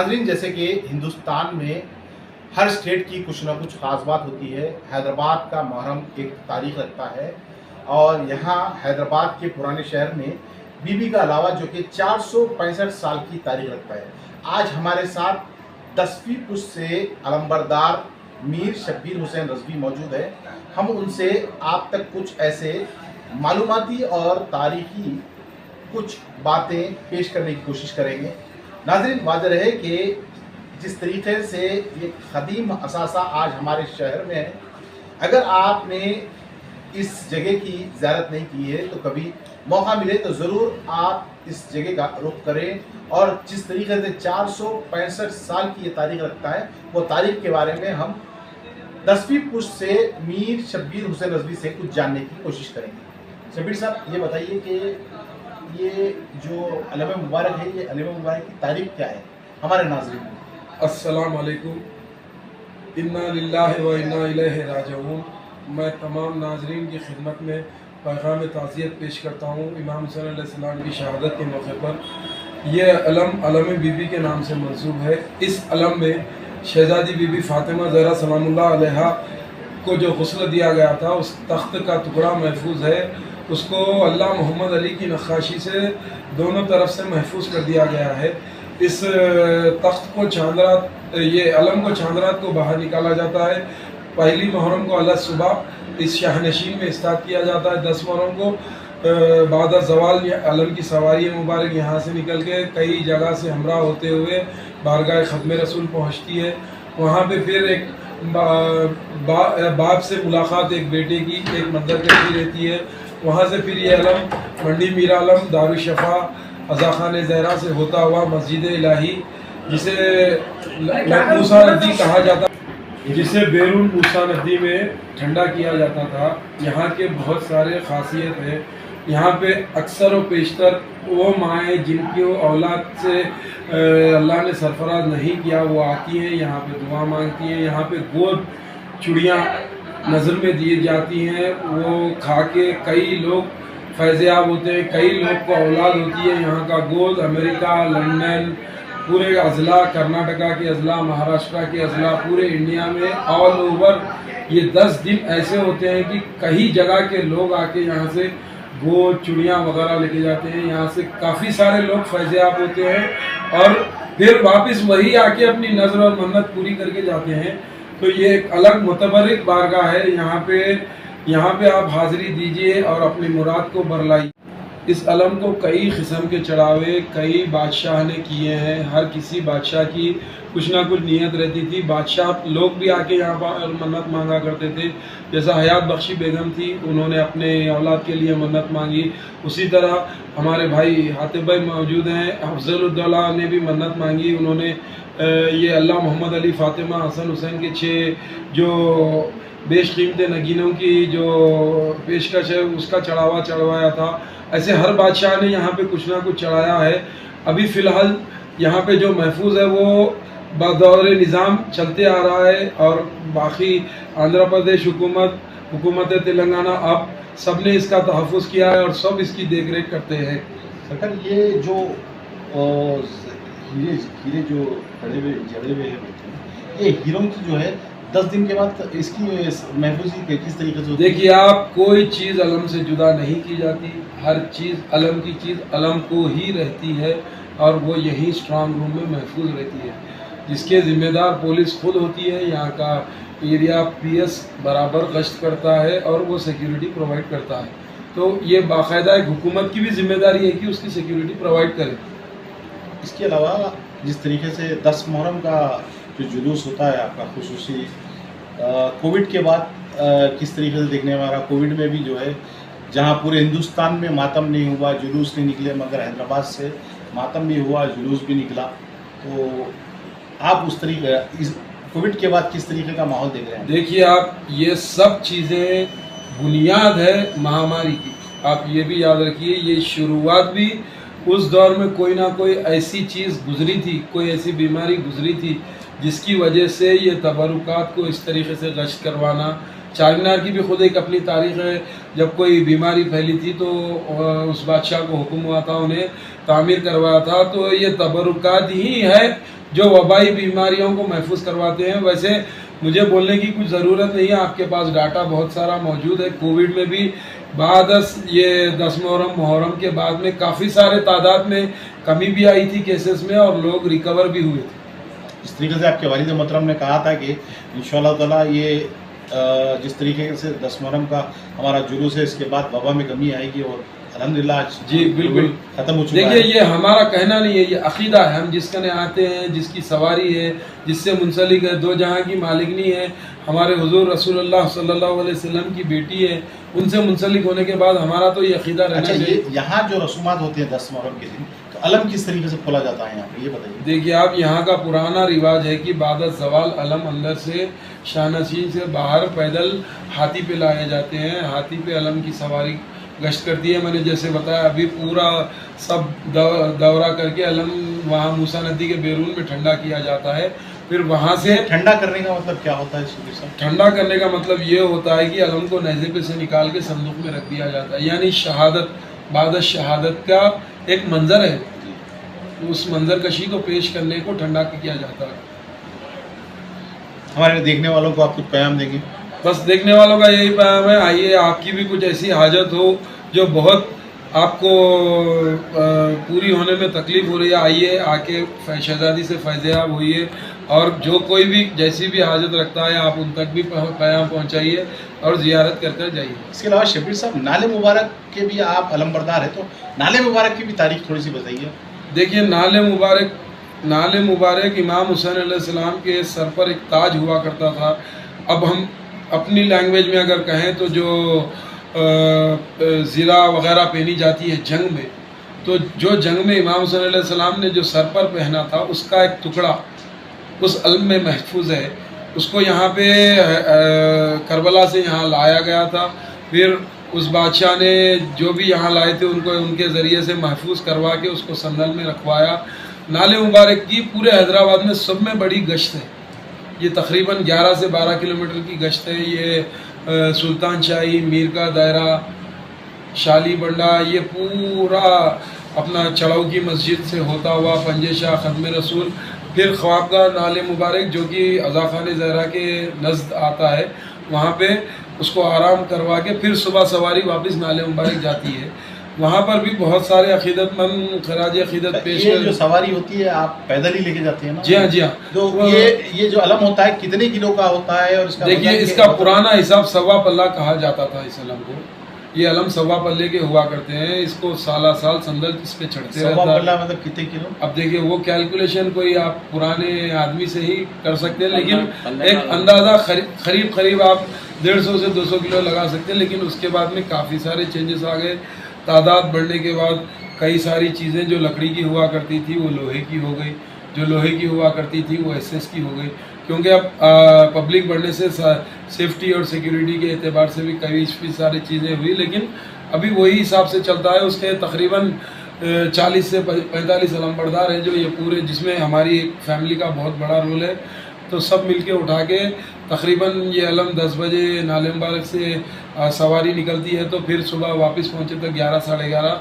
ناظرین، جیسے کہ ہندوستان میں ہر اسٹیٹ کی کچھ نہ کچھ خاص بات ہوتی ہے۔ حیدرآباد کا محرم ایک تاریخ رکھتا ہے اور یہاں حیدرآباد کے پرانے شہر میں بی بی کا علاوہ جو کہ 465 سال کی تاریخ رکھتا ہے۔ آج ہمارے ساتھ 10ویں پشت سے علمبردار میر شبیر حسین رضوی موجود ہے۔ ہم ان سے آپ تک کچھ ایسے معلوماتی اور تاریخی کچھ باتیں پیش کرنے کی کوشش کریں گے۔ ناظرین، واضح رہے کہ جس طریقے سے یہ قدیم اثاثہ آج ہمارے شہر میں ہے، اگر آپ نے اس جگہ کی زیارت نہیں کی ہے تو کبھی موقع ملے تو ضرور آپ اس جگہ کا رخ کریں، اور جس طریقے سے 465 سال کی یہ تاریخ رکھتا ہے، وہ تاریخ کے بارے میں ہم 10ویں پشت سے میر شبیر حسین رضوی سے کچھ جاننے کی کوشش کریں گے۔ شبیر صاحب، یہ بتائیے کہ یہ جو علم مبارک ہے، یہ علم مبارک کی تاریخ کیا ہے ہمارے ناظرین میں؟ السلام علیکم، انا للہ و انا الیہ راجعون۔ میں تمام ناظرین کی خدمت میں پیغام تعزیت پیش کرتا ہوں امام حسین علیہ السلام کی شہادت کے موقع پر۔ یہ علم بی بی کے نام سے منسوب ہے۔ اس علم میں شہزادی بی بی فاطمہ زہرا سلام اللہ علیہا کو جو غسل دیا گیا تھا، اس تخت کا ٹکڑا محفوظ ہے۔ اس کو اللہ محمد علی کی نقاشی سے دونوں طرف سے محفوظ کر دیا گیا ہے۔ اس تخت کو یہ علم کو چاندرات کو باہر نکالا جاتا ہے۔ پہلی محرم کو الگ صبح اس شاہ نشین میں اسٹارٹ کیا جاتا ہے۔ 10 محرم کو بعد زوال علم کی سواری مبارک یہاں سے نکل کے کئی جگہ سے ہمراہ ہوتے ہوئے بارگاہ ختم رسول پہنچتی ہے۔ وہاں پہ پھر ایک باپ سے ملاقات ایک بیٹے کی ایک منظر کشی رہتی ہے۔ وہاں سے پھر یہ علم منڈی میرا عالم دارالشفا عزا خان زہرا سے ہوتا ہوا مسجد الہی، جسے موسیٰ ندی کہا جاتا، جسے بیرون موسیٰ ندی میں ٹھنڈا کیا جاتا تھا۔ یہاں کے بہت سارے خاصیت ہیں۔ یہاں پہ اکثر و بیشتر وہ مائیں جن کی اولاد سے اللہ نے سرفراز نہیں کیا، وہ آتی ہیں یہاں پہ دعا مانگتی ہیں۔ یہاں پہ گود چڑیاں نظر میں دی جاتی ہیں، وہ کھا کے کئی لوگ فیض یاب ہوتے ہیں، کئی لوگ کو اولاد ہوتی ہے۔ یہاں کا گود امریکہ، لندن، پورے اضلاع کرناٹکا کے اضلاع، مہاراشٹرا کے اضلاع، پورے انڈیا میں آل اوور یہ 10 دن ایسے ہوتے ہیں کہ کئی جگہ کے لوگ آ کے یہاں سے گود چڑیاں وغیرہ لے کے جاتے ہیں۔ یہاں سے کافی سارے لوگ فیض یاب ہوتے ہیں اور پھر واپس وہی آ کے اپنی نظر اور منت پوری کر کے جاتے ہیں۔ تو یہ ایک الگ متبرک بارگاہ ہے۔ یہاں پہ آپ حاضری دیجئے اور اپنی مراد کو برلائیے۔ اس علم کو کئی قسم کے چڑھاوے کئی بادشاہ نے کیے ہیں۔ ہر کسی بادشاہ کی کچھ نہ کچھ نیت رہتی تھی۔ بادشاہ لوگ بھی آ کے یہاں پر منت مانگا کرتے تھے۔ جیسا حیات بخشی بیگم تھی، انہوں نے اپنے اولاد کے لیے منت مانگی۔ اسی طرح ہمارے بھائی حاتب بھائی موجود ہیں، افضل الدولہ نے بھی منت مانگی۔ انہوں نے یہ اللہ محمد علی فاطمہ حسن حسین کے 6 جو بیش قیمت نگینوں کی جو پیشکش ہے اس کا چڑھاوا چڑھوایا تھا۔ ایسے ہر بادشاہ نے یہاں پہ کچھ نہ کچھ چڑھایا ہے۔ ابھی فی الحال یہاں پہ جو محفوظ ہے وہ بدور نظام چلتے آ رہا ہے، اور باقی آندھرا پردیش حکومت تلنگانہ اب سب نے اس کا تحفظ کیا ہے اور سب اس کی دیکھ ریکھ کرتے ہیں۔ سرکار، یہ جو ہیرے جو جڑے ہوئے ہیں، یہ ہیروں کی جو ہے 10 دن کے بعد اس کی محفوظی کس طریقے سے ہوتی ہے؟ دیکھیے، آپ کوئی چیز علم سے جدا نہیں کی جاتی۔ ہر چیز علم کی چیز علم کو ہی رہتی ہے اور وہ یہی اسٹرانگ روم میں محفوظ رہتی ہے، جس کے ذمہ دار پولیس خود ہوتی ہے۔ یہاں کا ایریا پی ایس برابر گشت کرتا ہے اور وہ سیکیورٹی پرووائڈ کرتا ہے۔ تو یہ باقاعدہ ایک حکومت کی بھی ذمہ داری ہے کہ اس کی سیکیورٹی پرووائڈ کرے۔ اس کے علاوہ جس طریقے سے 10 محرم کا جو جلوس ہوتا ہے آپ کا خصوصی، کووڈ کے بعد کس طریقے سے دیکھنے میں آ رہا، کووڈ میں بھی جو ہے جہاں پورے ہندوستان میں ماتم نہیں ہوا، جلوس نہیں نکلے، مگر حیدرآباد سے ماتم بھی ہوا، جلوس بھی نکلا، تو آپ اس طریقے کووڈ کے بعد کس طریقے کا ماحول دیکھ رہے ہیں؟ دیکھیے، آپ یہ سب چیزیں بنیاد ہے مہاماری کی۔ آپ یہ بھی یاد رکھیے، یہ شروعات بھی اس دور میں کوئی نہ کوئی ایسی چیز گزری تھی، کوئی ایسی بیماری گزری تھی جس کی وجہ سے یہ تبرکات کو اس طریقے سے گشت کروانا۔ چار مینار کی بھی خود ایک اپنی تاریخ ہے۔ جب کوئی بیماری پھیلی تھی تو اس بادشاہ کو حکم ہوا تھا، انہیں تعمیر کروایا تھا۔ تو یہ تبرکات ہی ہے جو وبائی بیماریوں کو محفوظ کرواتے ہیں. ویسے مجھے بولنے کی کچھ ضرورت نہیں ہے، آپ کے پاس ڈاٹا بہت سارا موجود ہے. کووڈ میں بھی بعد یہ 10 محرم کے بعد میں کافی سارے تعداد میں کمی بھی آئی تھی کیسز میں، اور لوگ ریکور بھی ہوئے تھے. اس طریقے سے آپ کے والد محترم نے کہا تھا کہ انشاءاللہ تعالیٰ یہ جس طریقے سے 10 محرم کا ہمارا جلوس ہے، اس کے بعد وبا میں کمی آئے گی، اور الحمدللہ جی بالکل ختم ہو چکا ہے. دیکھیے، یہ ہمارا کہنا نہیں ہے، یہ عقیدہ ہے. ہم جس کنے آتے ہیں، جس کی سواری ہے، جس سے منسلک ہے، دو جہاں کی مالکنی ہے، ہمارے حضور رسول اللہ صلی اللہ علیہ وسلم کی بیٹی ہے، ان سے منسلک ہونے کے بعد ہمارا تو یہ عقیدہ رہنا اچھا، چاہیے. یہاں جو رسومات ہوتی ہیں 10 محرم کے دن، تو علم کس طریقے سے کھولا جاتا ہے یہاں پہ، یہ بتائیے. دیکھیے، آپ یہاں کا پرانا رواج ہے کہ بعد از زوال علم اندر سے شاہنشین سے باہر پیدل ہاتھی پہ لائے جاتے ہیں. ہاتھی پہ علم کی سواری گشت کرتی ہے. میں نے جیسے بتایا، ابھی پورا سب دورہ کر کے علم وہاں موسیٰ ندی کے بیرون میں ٹھنڈا کیا جاتا ہے. پھر وہاں سے ٹھنڈا کرنے کا مطلب کیا ہوتا ہے شبیر صاحب؟ ٹھنڈا کرنے کا مطلب یہ ہوتا ہے کہ علم کو نیزے پہ سے نکال کے صندوق میں رکھ دیا جاتا ہے. یعنی شہادت، بعد شہادت کا ایک منظر ہے، اس منظر کشی کو پیش کرنے کو ٹھنڈا کیا جاتا ہے. ہمارے دیکھنے والوں کو آپ کچھ پیغام دیں گے؟ بس دیکھنے والوں کا یہی پیغام ہے، آئیے، آپ کی بھی کچھ ایسی حاجت ہو جو بہت آپ کو پوری ہونے میں تکلیف ہو رہی ہے، آئیے، آ کے شہزادی سے فیض یاب ہوئیے. اور جو کوئی بھی جیسی بھی حاجت رکھتا ہے، آپ ان تک بھی پیغام پہنچائیے اور زیارت کر کر جائیے. اس کے علاوہ شبیر صاحب، نالے مبارک کے بھی آپ علم بردار ہیں، تو نالے مبارک کی بھی تاریخ تھوڑی سی بتائیے. دیکھیے، نالے مبارک امام حسین علیہ السلام کے سر پر ایک تاج ہوا کرتا تھا. اب ہم اپنی لینگویج میں اگر کہیں تو جو زرہ وغیرہ پہنی جاتی ہے جنگ میں، تو جو جنگ میں امام حسین علیہ السلام نے جو سر پر پہنا تھا، اس کا ایک ٹکڑا اس علم میں محفوظ ہے. اس کو یہاں پہ کربلا سے یہاں لایا گیا تھا. پھر اس بادشاہ نے جو بھی یہاں لائے تھے ان کو ان کے ذریعے سے محفوظ کروا کے اس کو سندل میں رکھوایا. نالے مبارک کی پورے حیدرآباد میں سب میں بڑی گشت ہے. یہ تقریباً 11 سے 12 کلومیٹر کی گشت ہے. یہ سلطان شاہی، میر کا دائرہ، شالی بنڈا، یہ پورا اپنا چڑاؤ کی مسجد سے ہوتا ہوا پنجے شاہ، ختم رسول، پھر خوابگاہ نالے مبارک جو کہ عزا خان زہرا کے نزد آتا ہے، وہاں پہ اس کو آرام کروا کے پھر صبح سواری واپس نالے مبارک جاتی ہے. وہاں پر بھی بہت سارے عقیدت مند خراج عقیدت پیش یہ جو سواری ہوتی ہے آپ پیدل ہی لے کے جاتے ہیں نا؟ جی ہاں، جی ہاں. تو یہ جو علم ہوتا ہے کتنے کلو کا ہوتا ہے؟ اور اس کا دیکھیے، اس کا پرانا حساب 1.25 پلہ کہا جاتا تھا اس علم کو. یہ علم 1.25 پلے کے ہوا کرتے ہیں. اس کو سالہ سال سندل اس پہ چڑھتے رہتا ہے. 1.25 پلہ مطلب کتنے کلو؟ اب دیکھیے، وہ کیلکولیشن کوئی آپ پرانے آدمی سے ہی کر سکتے ہیں، لیکن ایک اندازہ قریب آپ 150 سے 200 کلو لگا سکتے ہیں. لیکن اس کے بعد میں کافی سارے چینجز آ گئے. تعداد بڑھنے کے بعد کئی ساری چیزیں جو لکڑی کی ہوا کرتی تھی وہ لوہے کی ہو گئی، جو لوہے کی ہوا کرتی تھی وہ ایس کی ہو گئی. کیونکہ اب پبلک بڑھنے سے سیفٹی اور سیکیورٹی کے اعتبار سے بھی کئی ساری چیزیں ہوئی، لیکن ابھی وہی حساب سے چلتا ہے. اس کے تقریباً 40 سے 45 علم بردار ہیں جو یہ پورے، جس میں ہماری ایک فیملی کا بہت بڑا رول ہے. تو سب مل کے اٹھا کے تقریباً یہ علم 10 بجے نالے مبارک سے سواری نکلتی ہے، تو پھر صبح واپس پہنچے تو 11 ساڑھے 11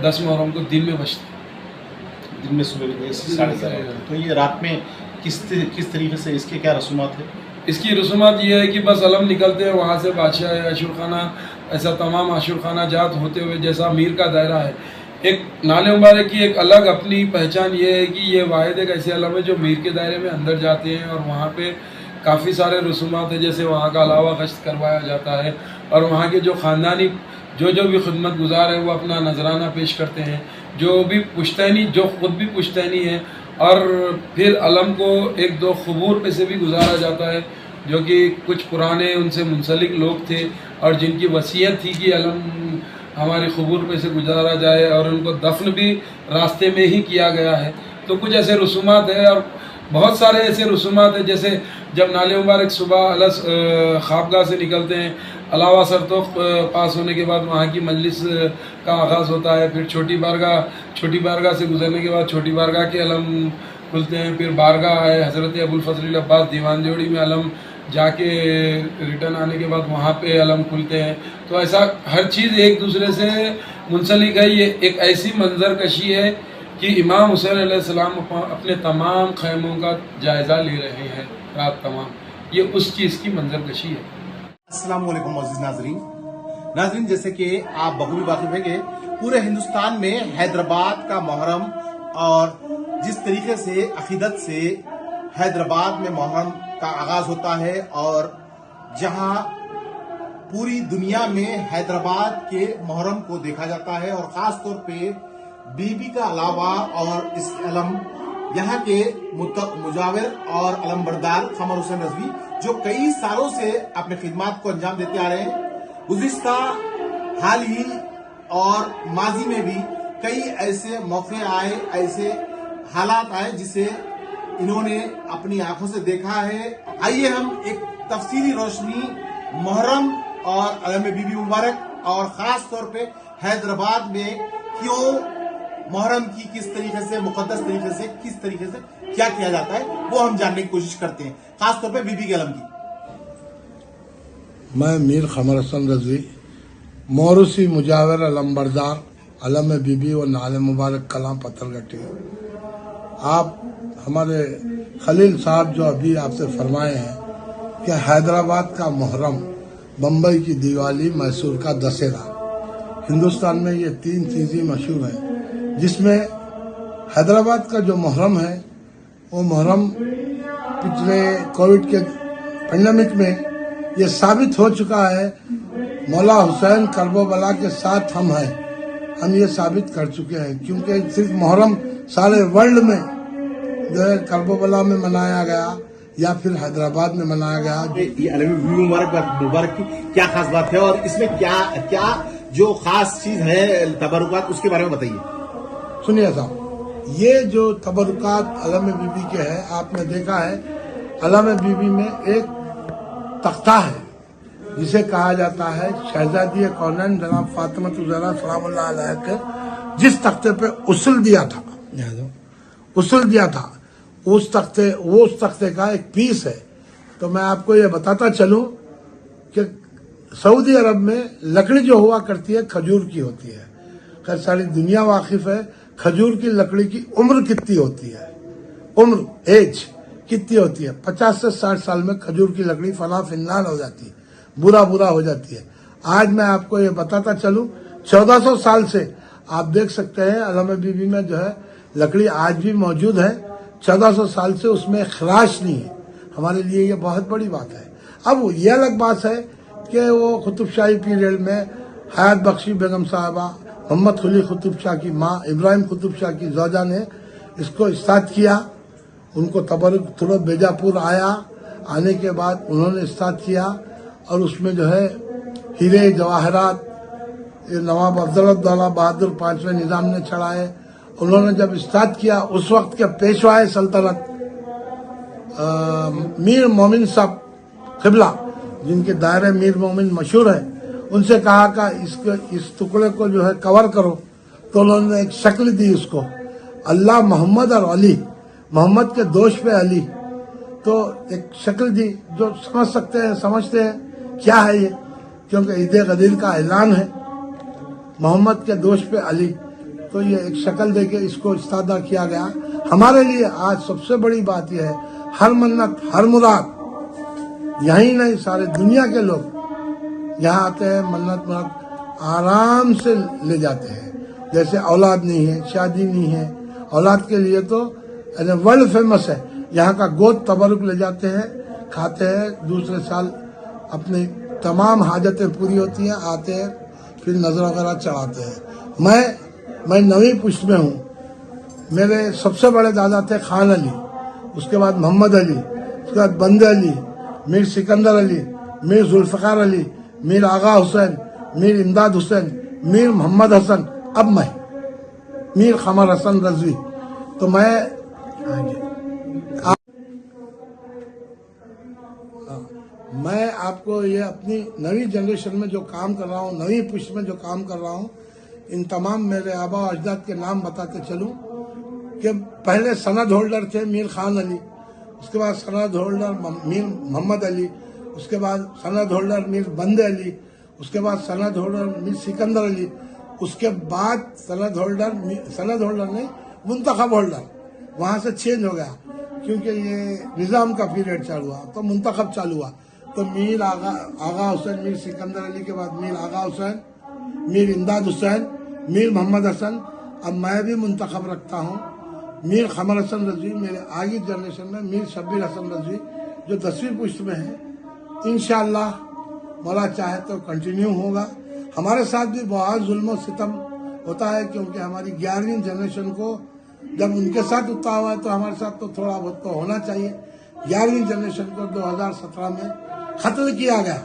10 محرم کو دن میں بچتے ہیں. دن میں صبح 11:30. تو یہ رات میں کس طریقے سے اس کے کیا رسومات ہے؟ اس کی رسومات یہ ہے کہ بس علم نکلتے ہیں وہاں سے بادشاہ عاشور خانہ، ایسا تمام عاشور خانہ جات ہوتے ہوئے جیسا میر کا دائرہ ہے. ایک نالے مبارک کی ایک الگ اپنی پہچان یہ ہے کہ یہ واحد ایک ایسے علم ہے جو میر کے دائرے میں اندر جاتے ہیں، اور وہاں پہ کافی سارے رسومات ہیں. جیسے وہاں کا علاوہ گشت کروایا جاتا ہے، اور وہاں کے جو خاندانی جو بھی خدمت گزار ہیں وہ اپنا نذرانہ پیش کرتے ہیں، جو بھی پشتینی، جو خود بھی پشتینی ہے. اور پھر علم کو 1-2 قبور پہ سے بھی گزارا جاتا ہے، جو کہ کچھ پرانے ان سے منسلک لوگ تھے اور جن کی وصیت تھی کہ علم ہماری قبور پہ سے گزارا جائے، اور ان کو دفن بھی راستے میں ہی کیا گیا ہے. تو کچھ ایسے رسومات ہیں، اور بہت سارے ایسے رسومات ہیں. جیسے جب نالے مبارک صبح خوابگاہ سے نکلتے ہیں، علاوہ سرتوخ پاس ہونے کے بعد وہاں کی مجلس کا آغاز ہوتا ہے. پھر چھوٹی بارگاہ سے گزرنے کے بعد چھوٹی بارگاہ کے علم کھلتے ہیں. پھر بارگاہ ہے حضرت ابوالفضل عباس دیوان جوڑی میں علم جا کے ریٹرن آنے کے بعد وہاں پہ علم کھلتے ہیں. تو ایسا ہر چیز ایک دوسرے سے منسلک ہے. یہ ایک ایسی منظر کشی ہے کہ امام حسین علیہ السلام اپنے تمام خیموں کا جائزہ لے رہے ہیں رات تمام، یہ اس چیز کی منظر کشی ہے۔ السلام علیکم معزز ناظرین، جیسے کہ آپ بخوبی واقف ہیں کہ پورے ہندوستان میں حیدرآباد کا محرم اور جس طریقے سے عقیدت سے حیدرآباد میں محرم کا آغاز ہوتا ہے، اور جہاں پوری دنیا میں حیدرآباد کے محرم کو دیکھا جاتا ہے، اور خاص طور پہ بی بی کا علاوہ اور اس کے علم یہاں کے مجاور اور علم بردار قمر حسین رضوی جو کئی سالوں سے اپنے خدمات کو انجام دیتے آ رہے ہیں، گزشتہ حال ہی اور ماضی میں بھی کئی ایسے موقع آئے، ایسے حالات آئے جسے انہوں نے اپنی آنکھوں سے دیکھا ہے۔ آئیے ہم ایک تفصیلی روشنی محرم اور علم بی بی مبارک اور خاص طور پہ حیدرآباد میں کیوں محرم کی کس طریقے سے مقدس طریقے سے کس طریقے سے کیا کیا جاتا ہے وہ ہم جاننے کی کوشش کرتے ہیں، خاص طور پہ بی بی کے علم کی۔ میں میر قمر حسین رضوی، موروثی مجاور علم بردار علم بی بی و نال مبارک کلاں پتھر گٹی۔ آپ ہمارے خلیل صاحب جو ابھی آپ سے فرمائے ہیں کہ حیدرآباد کا محرم، بمبئی کی دیوالی، میسور کا دسہرا، ہندوستان میں یہ تین چیزیں مشہور ہیں، جس میں حیدرآباد کا جو محرم ہے وہ محرم پچھلے کووڈ کے پینڈیمک میں یہ ثابت ہو چکا ہے، مولا حسین کرب و بلا کے ساتھ ہم ہیں، ہم یہ ثابت کر چکے ہیں، کیونکہ صرف محرم سارے ورلڈ میں جو ہے کرب و بلا میں منایا گیا یا پھر حیدرآباد میں منایا گیا۔ یہ علم بی بی مبارک کی کیا خاص بات ہے اور اس میں کیا جو خاص چیز ہے تبرکات اس کے بارے میں بتائیے۔ سنیے صاحب، یہ جو تبرکات علم بی بی کے ہیں، آپ نے دیکھا ہے علم بی بی میں ایک تختہ ہے جسے کہا جاتا ہے شہزادی کونین جناب فاطمہ الزہرا سلام اللہ علیہ کے جس تختے پہ اصل دیا تھا اس تختے کا ایک پیس ہے۔ تو میں آپ کو یہ بتاتا چلوں کہ سعودی عرب میں لکڑی جو ہوا کرتی ہے کھجور کی ہوتی ہے، خیر ساری دنیا واقف ہے کھجور کی لکڑی کی عمر کتنی ہوتی ہے، ایج کتنی ہوتی ہے، 50 سے 60 سال میں کھجور کی لکڑی فنا فنان ہو جاتی ہے، برا ہو جاتی ہے۔ آج میں آپ کو یہ بتاتا چلوں 1400 سال سے آپ دیکھ سکتے ہیں علم بی بی میں جو ہے لکڑی آج بھی موجود ہے، 1400 سال سے اس میں خراش نہیں ہے، ہمارے لیے یہ بہت بڑی بات ہے۔ اب یہ الگ بات ہے کہ وہ قطب شاہی پیریڈ میں حیات بخشی بیگم صاحبہ، محمد قلی قطب شاہ کی ماں، ابراہیم قطب شاہ کی زوجہ نے اس کو اسٹارٹ کیا، ان کو تبرک تھوڑا بیجا پور آنے کے بعد انہوں نے اسٹارٹ کیا، اور اس میں جو ہے ہیرے جواہرات نواب عبداللہ بہادر 5ویں نظام نے چڑھائے۔ انہوں نے جب اسٹارٹ کیا اس وقت کے پیشوائے سلطنت میر مومن صاحب قبلہ، جن کے دائرے میر مومن مشہور ہے، ان سے کہا کہ اس ٹکڑے کو جو ہے کور کرو، تو انہوں نے ایک شکل دی اس کو، اللہ محمد اور علی، محمد کے دوش پہ علی، تو ایک شکل دی جو سمجھتے ہیں کیا ہے یہ، کیونکہ عید غدیر کا اعلان ہے، محمد کے دوش پہ علی، تو یہ ایک شکل دے کے اس کو استادہ کیا گیا۔ ہمارے لیے آج سب سے بڑی بات یہ ہے، ہر منت ہر مراد، یہیں نہیں سارے دنیا کے لوگ یہاں آتے ہیں، منت مراد آرام سے لے جاتے ہیں۔ جیسے اولاد نہیں ہے، شادی نہیں ہے، اولاد کے لیے تو ورلڈ فیمس ہے، یہاں کا گوشت تبرک لے جاتے ہیں، کھاتے ہیں، دوسرے سال اپنی تمام حاجتیں پوری ہوتی ہیں، آتے ہیں پھر نظر وغیرہ چڑھاتے ہیں۔ میں 9ویں پشت میں ہوں، میرے سب سے بڑے دادا تھے خان علی، اس کے بعد محمد علی، اس کے بعد بند علی، میر سکندر علی، میر ذوالفقار علی، میر آغا حسین، میر امداد حسین، میر محمد حسن، اب میں میر قمر حسین رضوی۔ تو میں آپ کو یہ اپنی 9ویں جنریشن میں جو کام کر رہا ہوں، 9ویں پشت میں جو کام کر رہا ہوں، ان تمام میرے آبا و اجداد کے نام بتاتے چلوں کہ پہلے سند ہولڈر تھے میر خان علی، اس کے بعد سند ہولڈر میر محمد علی، اس کے بعد سند ہولڈر میر بند علی، اس کے بعد سند ہولڈر میر سکندر علی، اس کے بعد سند ہولڈر نہیں منتخب ہولڈر وہاں سے چینج ہو گیا کیونکہ یہ نظام کا پیریڈ چالو ہوا تو منتخب چالو ہوا تو میر آغا حسین، میر سکندر علی کے بعد میر آغا حسین، میر امداد حسین، میر محمد حسن، اب میں بھی منتخب رکھتا ہوں میر قمر حسن رضوی، میرے آگے جنریشن میں میر شبیر حسن رضوی جو 10ویں پشت میں ہیں، انشاءاللہ مولا چاہے تو کنٹینیو ہوگا. ہمارے ساتھ بھی بہت ظلم و ستم ہوتا ہے کیونکہ ہماری 11ویں جنریشن کو جب ان کے ساتھ اتنا ہوا ہے تو ہمارے ساتھ تو تھوڑا بہت تو ہونا چاہیے. 11ویں جنریشن کو 2017 میں قتل کیا گیا.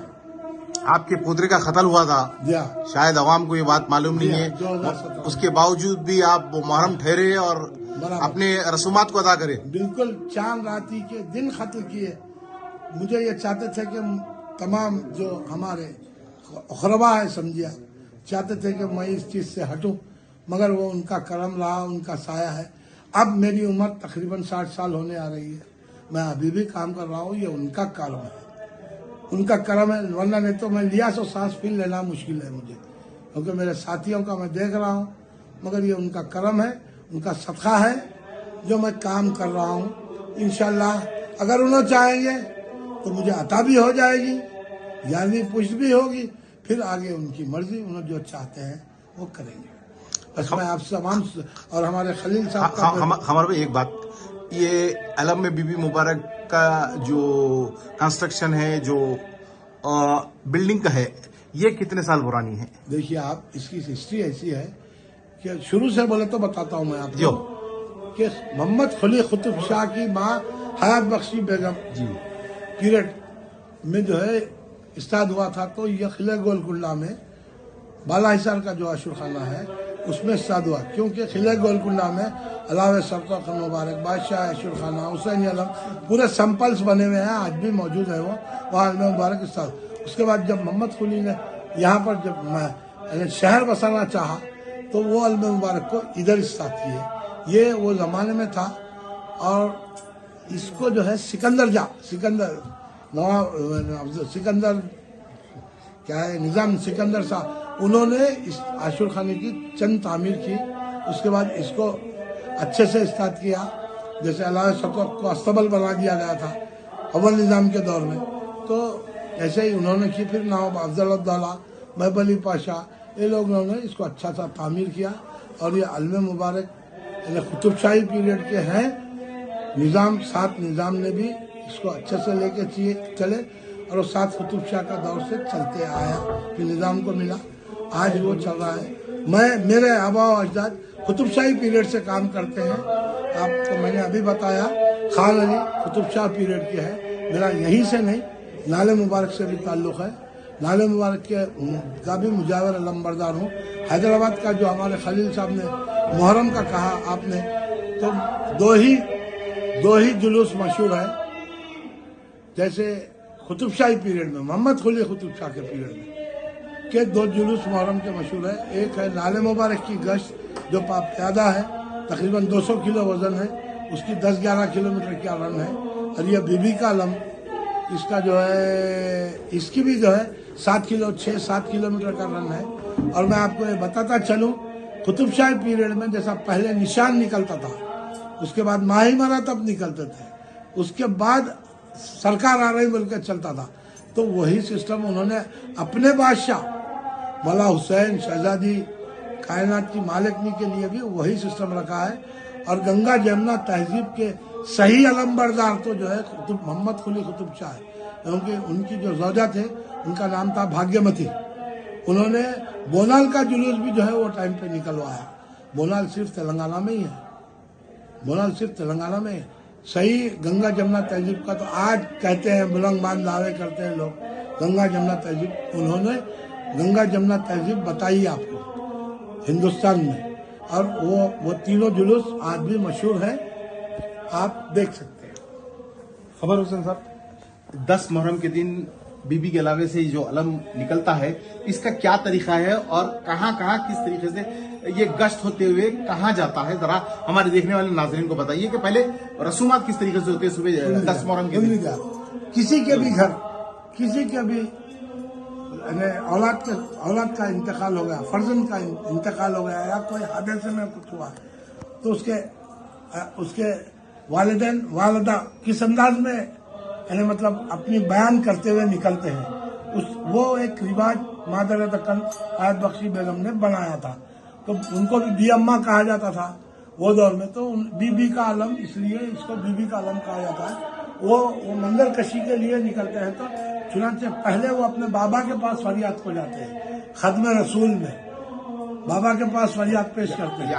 آپ کے پوترے کا قتل ہوا تھا، جی ہاں، شاید عوام کو یہ بات معلوم نہیں ہے، 2017 اس کے باوجود بھی آپ محرم ٹھہرے اور برابر. اپنے رسومات کو ادا کرے. بالکل چاند راتی کے دن قتل کیے. مجھے یہ چاہتے تھے کہ تمام جو ہمارے اقربا ہے سمجھیا چاہتے تھے کہ میں اس چیز سے ہٹوں، مگر وہ ان کا کرم رہا، ان کا سایہ ہے. اب میری عمر تقریباً 60 سال ہونے آ رہی ہے، میں ابھی بھی کام کر رہا ہوں. یہ ان کا کرم ہے، ان کا کرم ہے، ورنہ نہیں تو میں لیاس و سانس پھر لینا مشکل ہے مجھے، کیونکہ میرے ساتھیوں کا میں دیکھ رہا ہوں. مگر یہ ان کا کرم ہے، ان کا صدقہ ہے جو میں کام کر رہا ہوں. انشاءاللہ اگر انہوں چاہیں گے تو مجھے عطا بھی ہو جائے گی، 11ویں پشت بھی ہوگی، پھر آگے ان کی مرضی، انہوں جو چاہتے ہیں وہ کریں گے. بس میں آپ سے تمام اور ہمارے خلیل صاحب کا ہمارے بھائی ایک بات، یہ علم میں بی بی مبارک کا جو کنسٹرکشن ہے، جو بلڈنگ کا ہے، یہ کتنے سال پرانی ہے؟ دیکھیے آپ اس کی ہسٹری ایسی ہے کہ شروع سے بولے تو بتاتا ہوں میں آپ جو کو کہ محمد قلی قطب شاہ کی ماں حیات بخشی بیگم جی پیریڈ میں جو ہے اسٹارٹ ہوا تھا. تو یہ قلعہ گول کنڈہ میں بالا حصار کا جو عاشور خانہ ہے اس میں اسٹارٹ ہوا، کیونکہ قلعہ گول کنڈہ میں علاوہ سرکار خان مبارک، بادشاہ عاشور خانہ، حسین علم پورے سمپلس بنے ہوئے ہیں، آج بھی موجود ہے. وہ وہاں علم مبارک اسٹارٹ. اس کے بعد جب محمد قلی نے یہاں پر جب شہر بسانا چاہا تو وہ علم مبارک کو ادھر اسٹارٹ کیے. یہ وہ زمانے میں تھا. اور اس کو جو ہے سکندر کیا ہے نظام سکندر صاحب، انہوں نے اس عاشور خانے کی چند تعمیر کی. اس کے بعد اس کو اچھے سے اسٹارٹ کیا، جیسے علاوہ سطح کو استبل بنا دیا گیا تھا اول نظام کے دور میں، تو ایسے ہی انہوں نے کی. پھر نواب افضل الدولہ، محب علی پاشا، یہ لوگوں نے اس کو اچھا سا تعمیر کیا. اور یہ علم مبارک یعنی قطب شاہی پیریڈ کے ہیں. نظام سات نظام نے بھی اس کو اچھے سے لے کے چلے اور وہ سات قطب شاہ کا دور سے چلتے آیا، پھر نظام کو ملا، آج وہ چل رہا ہے. میرے آبا و اجداد قطب شاہی پیریڈ سے کام کرتے ہیں. آپ کو میں نے ابھی بتایا خان علی قطب شاہ پیریڈ کے ہے. میرا یہیں سے نہیں، نالے مبارک سے بھی تعلق ہے. نالے مبارک کا بھی مجاور علم بردار ہوں. حیدرآباد کا جو ہمارے خلیل صاحب نے محرم کا کہا آپ نے، تو دو ہی جلوس مشہور ہے. جیسے قطب شاہی پیریڈ میں محمد قلی قطب شاہ کے پیریڈ میں کہ 2 جلوس محرم کے مشہور ہے. ایک ہے نالے مبارک کی گشت جو پیادہ ہے، تقریباً 200 کلو وزن ہے، اس کی 10-11 کلومیٹر کا رن ہے. اور یہ بی بی کا علم، اس کا جو ہے اس کی بھی جو ہے 6-7 کلومیٹر کا رن ہے. اور میں آپ کو یہ بتاتا چلوں، قطب شاہی پیریڈ میں جیسا پہلے نشان نکلتا تھا، اس کے بعد ماہی مراتب نکلتے تھے، اس کے بعد سرکار آ رہی بول کے چلتا تھا. تو وہی سسٹم انہوں نے اپنے بادشاہ مولا حسین شہزادی کائنات کی مالکنی کے لیے بھی وہی سسٹم رکھا ہے. اور گنگا جمنا تہذیب کے صحیح علم بردار تو جو ہے محمد قلی قطب شاہ ہے، کیونکہ ان کی جو زوجہ تھے ان کا نام تھا بھاگیہ، انہوں نے بونال کا جلوس بھی جو ہے وہ ٹائم پہ نکلوایا. بونال صرف تلنگانہ میں ہی ہے. صحیح گنگا جمنا تہذیب کا تو آج کہتے ہیں بلند بان دعوے کرتے ہیں لوگ، گنگا جمنا تہذیب انہوں نے گنگا جمنا تہذیب بتائی آپ کو ہندوستان میں. اور وہ تینوں جلوس آج بھی مشہور ہے، آپ دیکھ سکتے ہیں. خبر حسین صاحب، 10 محرم کے دن بی بی کے علاوے سے جو علم نکلتا ہے، اس کا کیا طریقہ ہے اور کہاں کس طریقے سے یہ گشت ہوتے ہوئے کہاں جاتا ہے؟ ذرا ہمارے دیکھنے والے ناظرین کو بتائیے کہ پہلے رسومات کس طریقے سے ہوتے ہیں صبح 10 محرم کے دن. کسی کے بھی گھر کسی کے بھی اولاد کا انتقال ہو گیا، فرزند کا انتقال ہو گیا، یا کوئی حادثے میں کچھ ہوا، تو اس کے والدین والدہ کس انداز میں یعنی مطلب اپنی بیان کرتے ہوئے نکلتے ہیں، وہ ایک رواج مادر دکن آیت بخشی بیگم نے بنایا تھا، تو ان کو بھی بی اماں کہا جاتا تھا وہ دور میں، تو بی بی کا علم اس لیے اس کو بی بی کا علم کہا جاتا ہے۔ وہ منظر کشی کے لیے نکلتے ہیں، تو چنانچہ پہلے وہ اپنے بابا کے پاس فریاد کو جاتے ہیں، ختم رسول میں بابا کے پاس فریاد پیش کرتے ہیں۔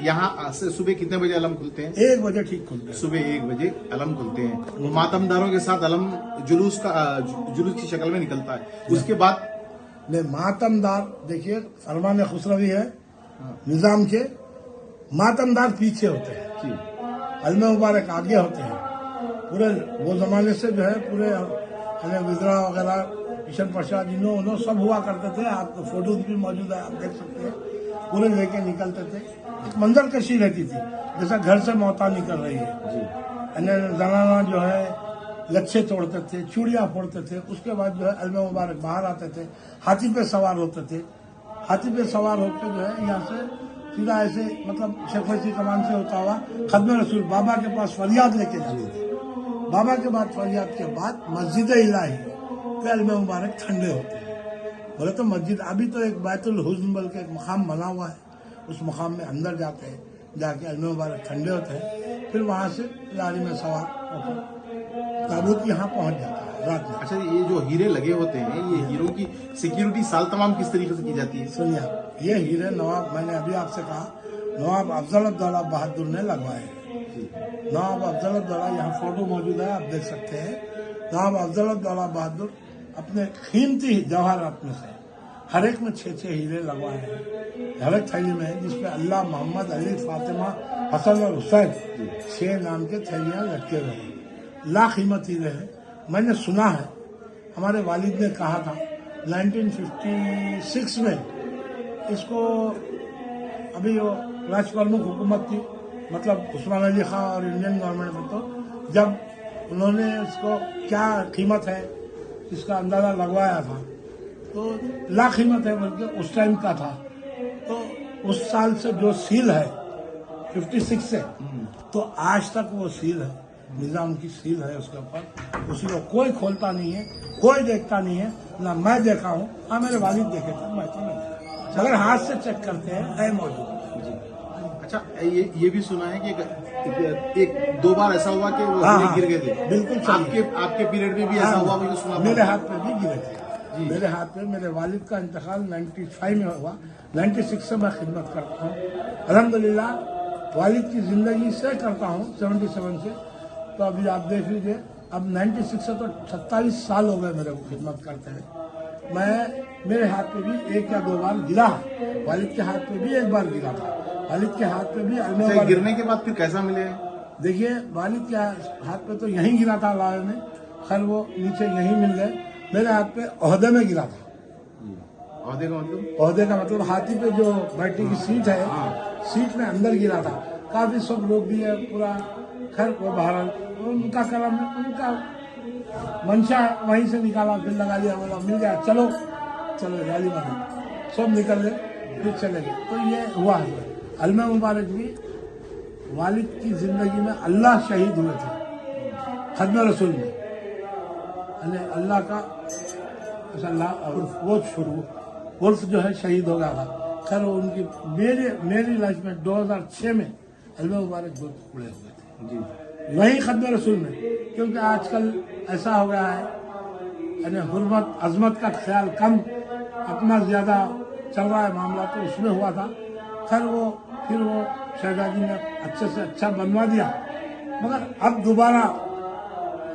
یہاں سے صبح کتنے بجے علم کھلتے ہیں؟ 1 بجے ٹھیک کھلتے ہیں، صبح 1 بجے علم کھلتے ہیں، ماتم داروں کے ساتھ علم جلوس کی شکل میں نکلتا ہے۔ اس کے بعد ماتم دار دیکھیے فرمان خسروی ہے نظام کے، ماتم دار پیچھے ہوتے ہیں، علم مبارک آگے ہوتے ہیں۔ پورے وہ زمانے سے جو ہے پورے وزرا وغیرہ کشن پرساد انہوں سب ہوا کرتے تھے، آپ کو فوٹوز بھی موجود ہے، آپ دیکھ سکتے ہیں، پورے لے کے نکلتے تھے۔ ایک منظر کشی رہتی تھی جیسا گھر سے موتا نکل رہی ہے، زنانہ جو ہے لچھے توڑتے تھے، چوڑیاں پھوڑتے تھے، اس کے بعد جو ہے علم مبارک باہر آتے تھے، ہاتھی پہ سوار ہوتے تھے، ہاتھی پہ سوار ہو کے جو ہے یہاں سے سیدھا ایسے مطلب شیخ فیصی کمان سے ہوتا ہوا ختم رسول بابا کے پاس فریاد لے کے جاتے تھے۔ بابا کے بعد فریاد کے بعد مسجد الہی کے علم مبارک ٹھنڈے ہوتے ہیں۔ بولے تو مسجد ابھی تو ایک بیت الحزن بول کے ایک مقام بنا ہوا ہے، اس مقام میں اندر جاتے ہیں، جا کے علم مبارک ٹھنڈے ہوتے ہیں، پھر وہاں سے گاڑی میں سوار ہو کر تابوت یہاں پہنچ جاتا ہے رات میں۔ اچھا، یہ جو ہیرے لگے ہوتے ہیں، یہ ہیروں کی سیکیورٹی سال تمام کس طریقے سے کی جاتی ہے؟ سنیے، یہ ہیرے نواب، میں نے ابھی آپ سے کہا، نواب افضل الدولہ بہادر نے لگوائے ہیں۔ نواب افضل الدولہ یہاں فوٹو موجود ہے، آپ دیکھ سکتے ہیں۔ نواب افضل الدولہ بہادر اپنے قیمتی جواہرات میں سے ہر ایک میں 6 ہیرے لگوائے ہیں، ہر ایک تھیلی میں، جس پہ اللہ، محمد، علی، فاطمہ، حسن اور حسین 6 نام کے تھیلیاں لٹکے ہوئے ہیں، لا قیمت ہیرے ہیں۔ میں نے سنا ہے ہمارے والد نے کہا تھا 1956 میں اس کو، ابھی وہ راج پرمکھ حکومت تھی، مطلب عثمان علی خان اور انڈین گورنمنٹ میں، تو جب انہوں نے اس کو کیا قیمت ہے اس کا اندازہ لگوایا تھا تو لا قیمت ہے بلکہ اس ٹائم کا تھا۔ تو اس سال سے جو سیل ہے 56 سے، تو آج تک وہ سیل ہے، نظام کی سیل ہے اس کے اوپر، اسی کو کوئی کھولتا نہیں ہے، کوئی دیکھتا نہیں ہے، نہ میں دیکھا ہوں، ہاں میرے والد دیکھے تھے، میں تو نہیں دیکھا، مگر ہاتھ سے چیک کرتے ہیں، ہے موجود۔ اچھا، یہ بھی سنا ہے کہ 2 بار ایسا ہوا کہ وہ گر گئے تھے، بالکل صحیح۔ آپ کے پیریڈ میں بھی ایسا ہوا؟ مجھے سنا میرے ہاتھ پہ بھی گرے تھے، میرے ہاتھ پہ، میرے والد کا انتقال 95 میں ہوا، 96 سے میں خدمت کرتا ہوں الحمدللہ، والد کی زندگی سے کرتا ہوں 77 سے، تو ابھی آپ دیکھ لیجیے اب 96 سے تو 27 سال ہو گئے میرے کو خدمت کرتے ہیں۔ میرے ہاتھ پہ بھی 1 یا 2 بار گرا، والد کے ہاتھ پہ بھی 1 بار گرا تھا، والد کے ہاتھ پہ بھی گرنے کے بعد پھر کیسا ملے؟ دیکھیے والد کے ہاتھ پہ تو یہیں گرا تھا اللہ نے، خیر وہ نیچے یہیں مل گئے، میرے ہاتھ پہ عہدے میں گرا تھا۔ عہدے کا مطلب ہاتھی پہ جو بیٹھنے کی سیٹ ہے، سیٹ میں اندر گرا تھا، کافی سب لوگ بھی ہے پورا، خیر وہ بہرحال ان کا کرم، ان کا منشا، وہیں سے نکالا، پھر لگا لیا، بولا مل گیا، چلو گالی میں سب نکل گئے، پھر چلے گئے۔ تو یہ ہوا ہے۔ علم مبارک بھی والد کی زندگی میں اللہ شہید ہوئے تھے ختم رسول میں، اللہ کا وہ شروع ولف جو ہے شہید ہو گیا تھا، خیر وہ ان کی میری لائف میں 2006 میں علم مبارک دو ٹکڑے ہو گئے تھے، وہی ختم رسول میں، کیونکہ آج کل ایسا ہو گیا ہے، یعنی حرمت عظمت کا خیال کم، اپنا زیادہ چل رہا ہے معاملہ، تو اس میں ہوا تھا، خیر پھر وہ شہزادی نے اچھے سے اچھا بنوا دیا، مگر اب دوبارہ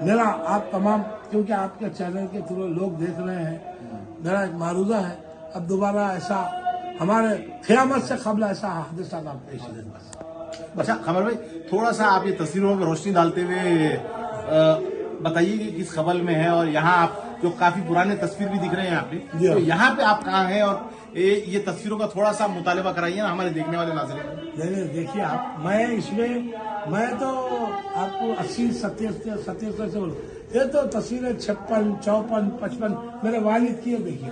میرا آپ تمام، کیونکہ آپ کے چینل کے تھرو لوگ دیکھ رہے ہیں، میرا ایک معروضہ ہے، اب دوبارہ ایسا ہمارے قیامت سے قبل ایسا حادثات آپ پیش دیں بس۔ اچھا قمر بھائی، تھوڑا سا آپ یہ تصویروں میں روشنی ڈالتے ہوئے بتائیے کہ کس خبر میں ہے، اور یہاں آپ جو کافی پرانے تصویر بھی دکھ رہے ہیں آپ نے، تو یہاں پہ آپ کہاں ہیں، اور یہ تصویروں کا تھوڑا سا مطالبہ کرائیے نا ہمارے دیکھنے والے ناظرین۔ نہیں دیکھیے آپ، میں اس میں تو آپ کو 80 77 سے بولوں، یہ تو تصویریں 56 54 55 میرے والد کی ہے، دیکھیے